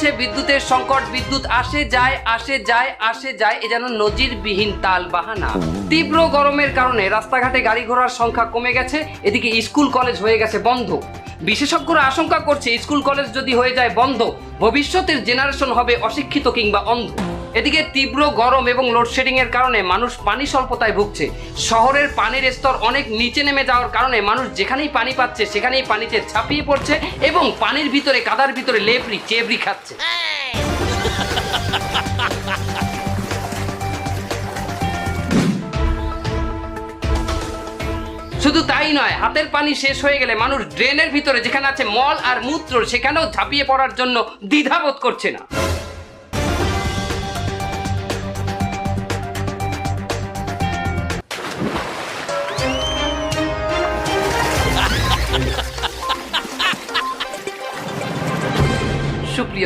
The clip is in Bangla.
চলছে বিদ্যুতের সংকট, বিদ্যুৎ আসে যায় আসে যায় আসে যায়, এ যেন নজিরবিহীন তাল বাহানা। তীব্র গরমের কারণে রাস্তাঘাটে গাড়ি ঘোড়ার সংখ্যা কমে গেছে, এদিকে স্কুল কলেজ হয়ে গেছে বন্ধ। বিশেষজ্ঞরা আশঙ্কা করছে স্কুল কলেজ যদি হয়ে যায় বন্ধ, ভবিষ্যতের জেনারেশন হবে অশিক্ষিত কিংবা অন্ধ। এদিকে তীব্র গরম এবং লোডশেডিং এর কারণে মানুষ পানি স্বল্পতায় ভুগছে। শহরের পানির স্তর অনেক নিচে নেমে যাওয়ার কারণে মানুষ যেখানেই পানি পাচ্ছে সেখানেই পানিতে ঝাঁপিয়ে পড়ছে এবং পানির ভিতরে কাদার ভিতরে লেবড়ি চেবড়ি খাচ্ছে। শুধু তাই নয়, হাতের পানি শেষ হয়ে গেলে মানুষ ড্রেনের ভিতরে যেখানে আছে মল আর মূত্র সেখানেও ঝাঁপিয়ে পড়ার জন্য দ্বিধাবোধ করছে না। সুপ্রিয়